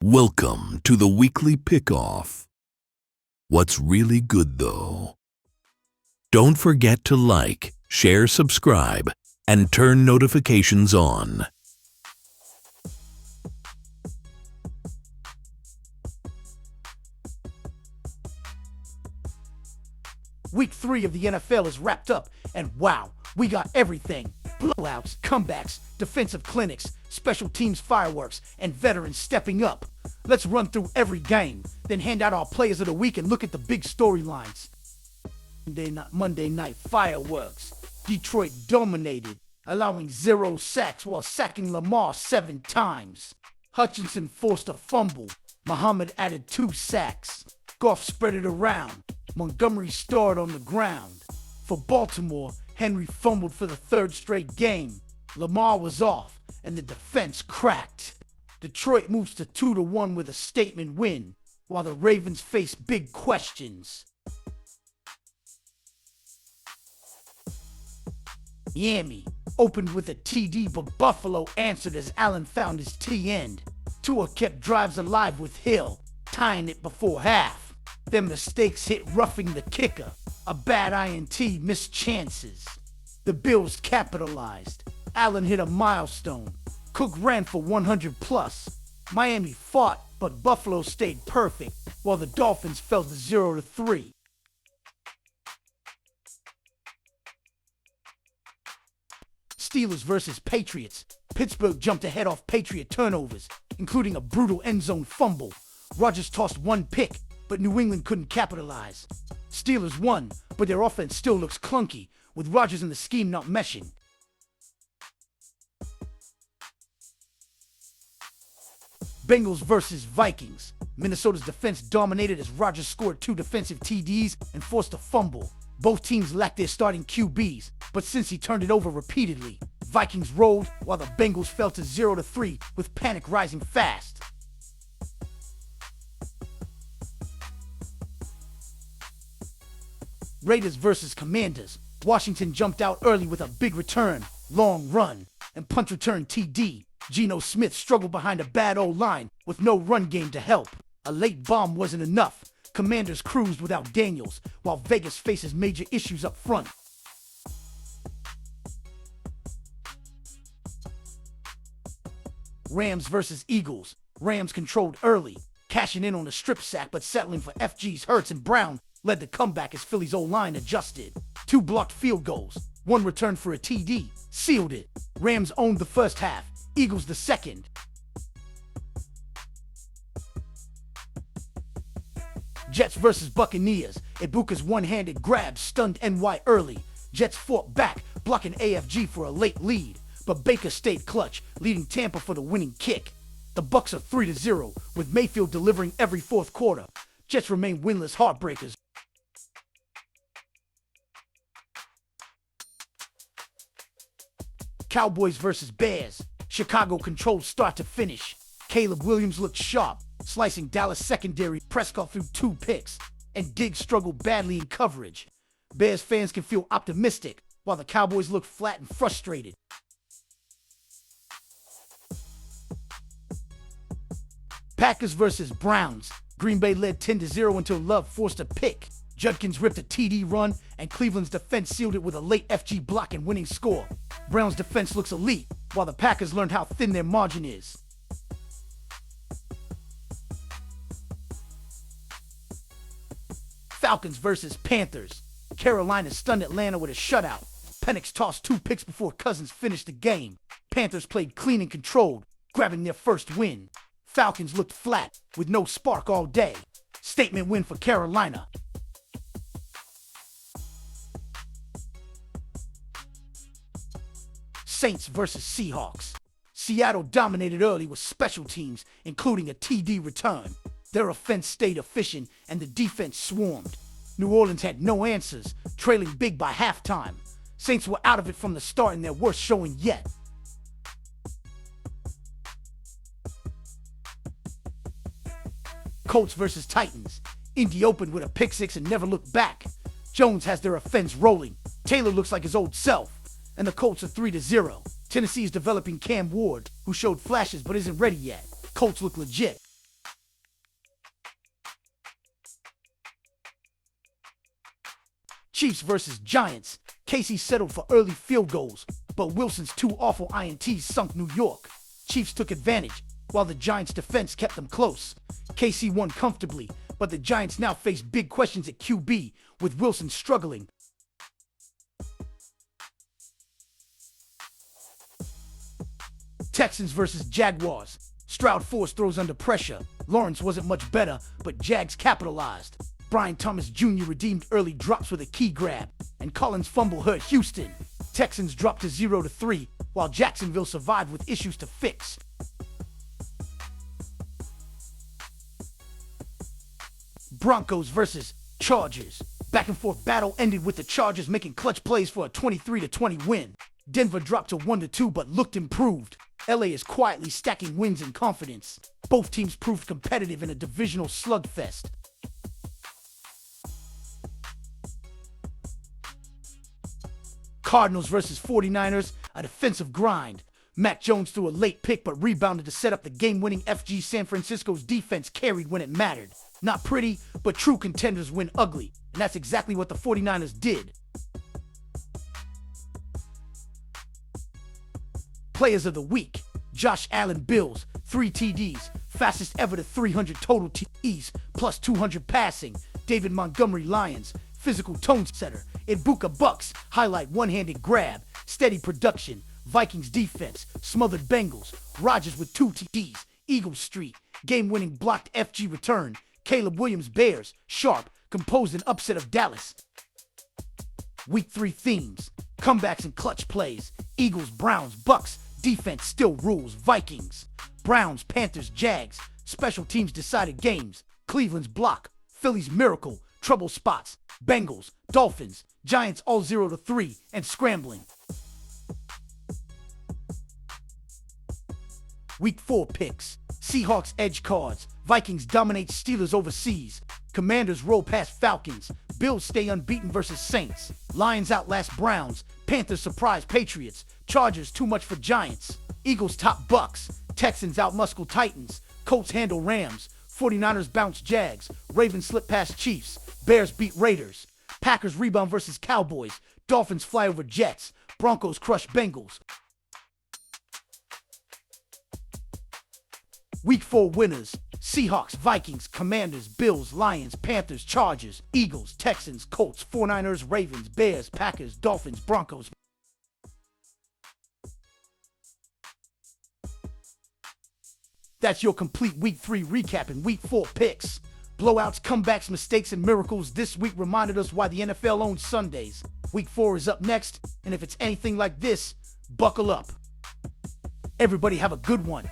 Welcome to the weekly pickoff. What's really good though? Don't forget to like, share, subscribe, and turn notifications on. Week 3 of the NFL is wrapped up, and wow, we got everything. Blowouts, comebacks, defensive clinics, special teams fireworks, and veterans stepping up. Let's run through every game, then hand out our players of the week and look at the big storylines. Monday night fireworks. Detroit dominated, allowing 0 sacks while sacking Lamar 7 times. Hutchinson forced a fumble. Muhammad added 2 sacks. Goff spread it around. Montgomery starred on the ground. For Baltimore, Henry fumbled for the 3rd straight game. Lamar was off, and the defense cracked. Detroit moves to 2-1 with a statement win, while the Ravens face big questions. Miami opened with a TD, but Buffalo answered as Allen found his T-end. Tua kept drives alive with Hill, tying it before half. Then mistakes hit roughing the kicker. A bad INT missed chances. The Bills capitalized. Allen hit a milestone. Cook ran for 100 plus. Miami fought, but Buffalo stayed perfect, while the Dolphins fell to 0-3. Steelers versus Patriots. Pittsburgh jumped ahead off Patriot turnovers, including a brutal end zone fumble. Rodgers tossed 1 pick, but New England couldn't capitalize. Steelers won, but their offense still looks clunky, with Rodgers and the scheme not meshing. Bengals versus Vikings. Minnesota's defense dominated as Rodgers scored 2 defensive TDs and forced a fumble. Both teams lacked their starting QBs, but since he turned it over repeatedly, Vikings rolled while the Bengals fell to 0-3 with panic rising fast. Raiders versus Commanders. Washington jumped out early with a big return, long run, and punt return TD. Geno Smith struggled behind a bad O-line with no run game to help. A late bomb wasn't enough. Commanders cruised without Daniels, while Vegas faces major issues up front. Rams versus Eagles. Rams controlled early, cashing in on a strip sack but settling for FG's Hurts, and Brown led the comeback as Philly's O-line adjusted. 2 blocked field goals, 1 return for a TD, sealed it. Rams owned the first half, Eagles the second. Jets versus Buccaneers. Ibuka's one-handed grab stunned NY early. Jets fought back, blocking AFG for a late lead, but Baker stayed clutch, leading Tampa for the winning kick. The Bucs are 3-0, with Mayfield delivering every 4th quarter. Jets remain winless heartbreakers. Cowboys versus Bears. Chicago controlled start to finish. Caleb Williams looked sharp, slicing Dallas secondary. Prescott threw 2 picks, and Diggs struggled badly in coverage. Bears fans can feel optimistic, while the Cowboys look flat and frustrated. Packers versus Browns. Green Bay led 10-0 until Love forced a pick. Judkins ripped a TD run, and Cleveland's defense sealed it with a late FG block and winning score. Browns' defense looks elite, while the Packers learned how thin their margin is. Falcons versus Panthers. Carolina stunned Atlanta with a shutout. Penix tossed 2 picks before Cousins finished the game. Panthers played clean and controlled, grabbing their first win. Falcons looked flat, with no spark all day. Statement win for Carolina. Saints versus Seahawks. Seattle dominated early with special teams, including a TD return. Their offense stayed efficient, and the defense swarmed. New Orleans had no answers, trailing big by halftime. Saints were out of it from the start in their worst showing yet. Colts versus Titans. Indy opened with a pick 6 and never looked back. Jones has their offense rolling. Taylor looks like his old self. And the Colts are 3-0. Tennessee is developing Cam Ward, who showed flashes but isn't ready yet. Colts look legit. Chiefs versus Giants. Casey settled for early field goals, but Wilson's two awful INTs sunk New York. Chiefs took advantage, while the Giants' defense kept them close. KC won comfortably, but the Giants now face big questions at QB, with Wilson struggling. Texans versus Jaguars. Stroud forced throws under pressure. Lawrence wasn't much better, but Jags capitalized. Brian Thomas Jr. redeemed early drops with a key grab, and Collins' fumble hurt Houston. Texans dropped to 0-3, while Jacksonville survived with issues to fix. Broncos versus Chargers. Back and forth battle ended with the Chargers making clutch plays for a 23-20 win. Denver dropped to 1-2 but looked improved. LA is quietly stacking wins and confidence. Both teams proved competitive in a divisional slugfest. Cardinals versus 49ers, a defensive grind. Mac Jones threw a late pick but rebounded to set up the game-winning FG. San Francisco's defense carried when it mattered. Not pretty, but true contenders win ugly, and that's exactly what the 49ers did. Players of the week. Josh Allen, Bills, 3 TDs, fastest ever to 300 total TDs, plus 200 passing. David Montgomery, Lions, physical tone setter. Ibuka, Bucks, highlight one-handed grab, steady production. Vikings defense, smothered Bengals. Rodgers with 2 TDs, Eagles street, game-winning blocked FG return. Caleb Williams, Bears, sharp, composed an upset of Dallas. Week 3 themes, comebacks and clutch plays. Eagles, Browns, Bucks, defense still rules. Vikings, Browns, Panthers, Jags, special teams decided games. Cleveland's block, Philly's miracle, trouble spots. Bengals, Dolphins, Giants all 0-3 and scrambling. Week 4 picks. Seahawks edge cards. Vikings dominate Steelers overseas. Commanders roll past Falcons. Bills stay unbeaten versus Saints. Lions outlast Browns. Panthers surprise Patriots. Chargers too much for Giants. Eagles top Bucks. Texans outmuscle Titans. Colts handle Rams. 49ers bounce Jags. Ravens slip past Chiefs. Bears beat Raiders. Packers rebound versus Cowboys. Dolphins fly over Jets. Broncos crush Bengals. Week 4 winners. Seahawks, Vikings, Commanders, Bills, Lions, Panthers, Chargers, Eagles, Texans, Colts, 49ers, Ravens, Bears, Packers, Dolphins, Broncos. That's your complete Week 3 recap and Week 4 picks. Blowouts, comebacks, mistakes, and miracles this week reminded us why the NFL owns Sundays. Week 4 is up next, and if it's anything like this, buckle up. Everybody have a good one.